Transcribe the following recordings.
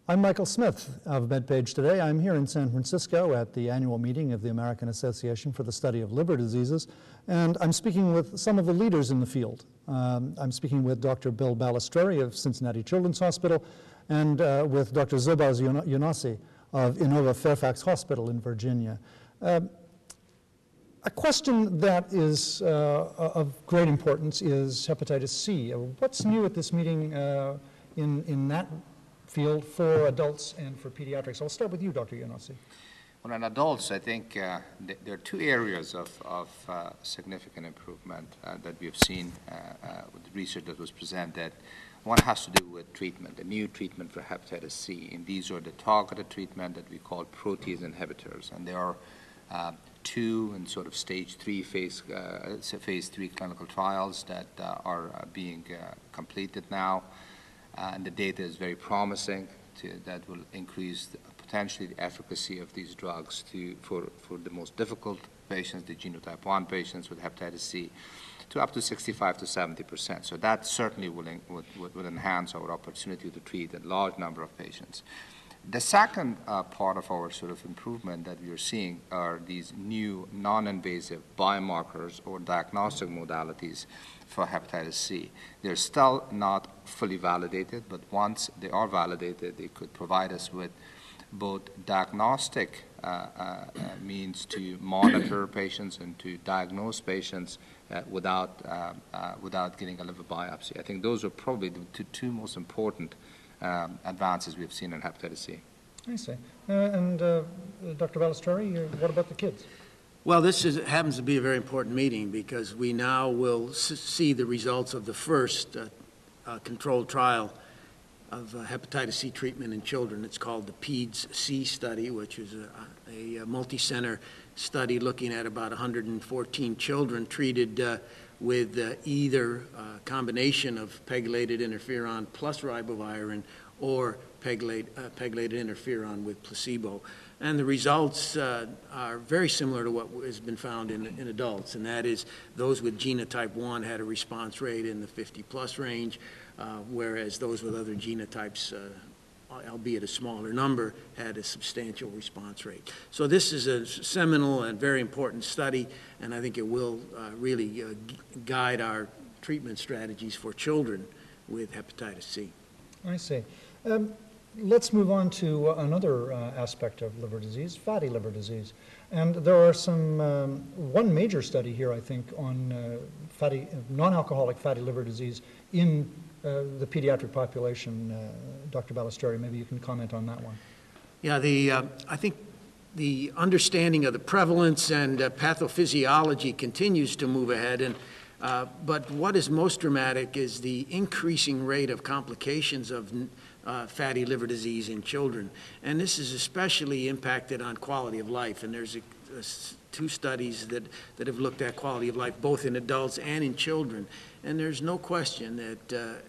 I'm Michael Smith of MedPage Today. I'm here in San Francisco at the annual meeting of the American Association for the Study of Liver Diseases, and I'm speaking with some of the leaders in the field. I'm speaking with Dr. Bill Balistreri of Cincinnati Children's Hospital and with Dr. Zobair Younossi of Inova Fairfax Hospital in Virginia. A question that is of great importance is hepatitis C. What's new at this meeting in that field for adults and for pediatrics? I'll start with you, Dr. Younossi. Well, in adults, I think there are two areas of significant improvement that we have seen with the research that was presented. One has to do with treatment, a new treatment for hepatitis C, and these are the targeted treatment that we call protease inhibitors, and there are two in sort of stage 3 phase 3 clinical trials that are being completed now. And the data is very promising that will increase potentially the efficacy of these drugs for the most difficult patients, the genotype 1 patients with hepatitis C, to up to 65 to 70%. So that certainly will enhance our opportunity to treat a large number of patients. The second part of our sort of improvement that we are seeing are these new non-invasive biomarkers or diagnostic modalities for hepatitis C. They're still not fully validated, but once they are validated, they could provide us with both diagnostic means to monitor patients and to diagnose patients without getting a liver biopsy. I think those are probably the two most important advances we've seen in hepatitis C. I see. And Dr. Balistreri, what about the kids? Well, this happens to be a very important meeting because we now will see the results of the first controlled trial of hepatitis C treatment in children. It's called the PEDS C study, which is a multi-center study looking at about 114 children treated with either a combination of pegylated interferon plus ribavirin or pegylated interferon with placebo. And the results are very similar to what has been found in adults, and that is those with genotype 1 had a response rate in the 50-plus range, whereas those with other genotypes, albeit a smaller number, had a substantial response rate. So this is a seminal and very important study, and I think it will really guide our treatment strategies for children with hepatitis C. I see. Let's move on to another aspect of liver disease, fatty liver disease. And there are one major study here, I think, on non-alcoholic fatty liver disease in the pediatric population. Dr. Balistreri, maybe you can comment on that one. Yeah, I think the understanding of the prevalence and pathophysiology continues to move ahead, but what is most dramatic is the increasing rate of complications of fatty liver disease in children. And this is especially impacted on quality of life. And there's two studies that have looked at quality of life, both in adults and in children. And there's no question that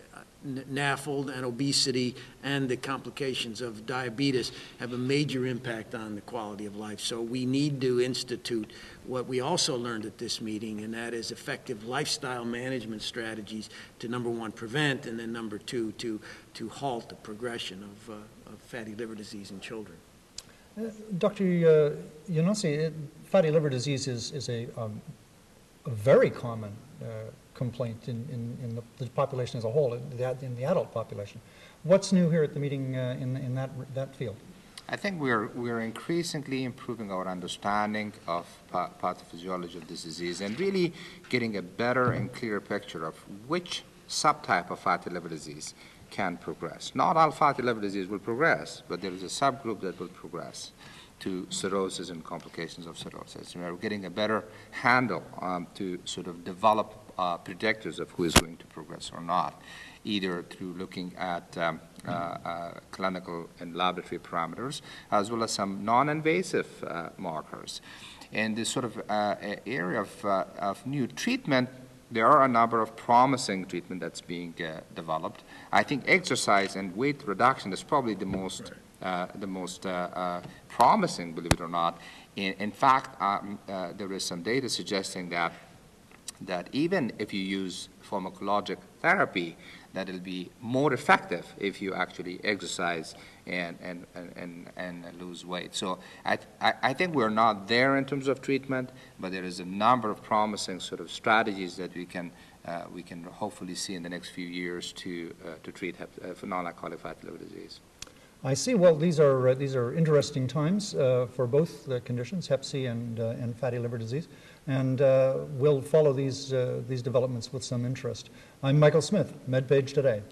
NAFLD and obesity and the complications of diabetes have a major impact on the quality of life. So we need to institute what we also learned at this meeting, and that is effective lifestyle management strategies to, number one, prevent, and then number two, to halt the progression of fatty liver disease in children. Dr. Younossi, fatty liver disease is a very common complaint in the population as a whole, in the adult population. What's new here at the meeting in that field? I think we're increasingly improving our understanding of pathophysiology of this disease and really getting a better and clearer picture of which subtype of fatty liver disease can progress. Not all fatty liver disease will progress, but there is a subgroup that will progress to cirrhosis and complications of cirrhosis. And we're getting a better handle to sort of develop predictors of who is going to progress or not, either through looking at clinical and laboratory parameters, as well as some non-invasive markers. In this sort of area of new treatment, there are a number of promising treatment that's being developed. I think exercise and weight reduction is probably the most promising, believe it or not. In fact, there is some data suggesting that even if you use pharmacologic therapy, that it'll be more effective if you actually exercise and lose weight. So I think we're not there in terms of treatment, but there is a number of promising sort of strategies that we can hopefully see in the next few years to treat for non-alcoholic fatty liver disease. I see. Well, these are interesting times for both the conditions, Hep C and fatty liver disease, and we'll follow these developments with some interest. I'm Michael Smith, MedPage Today.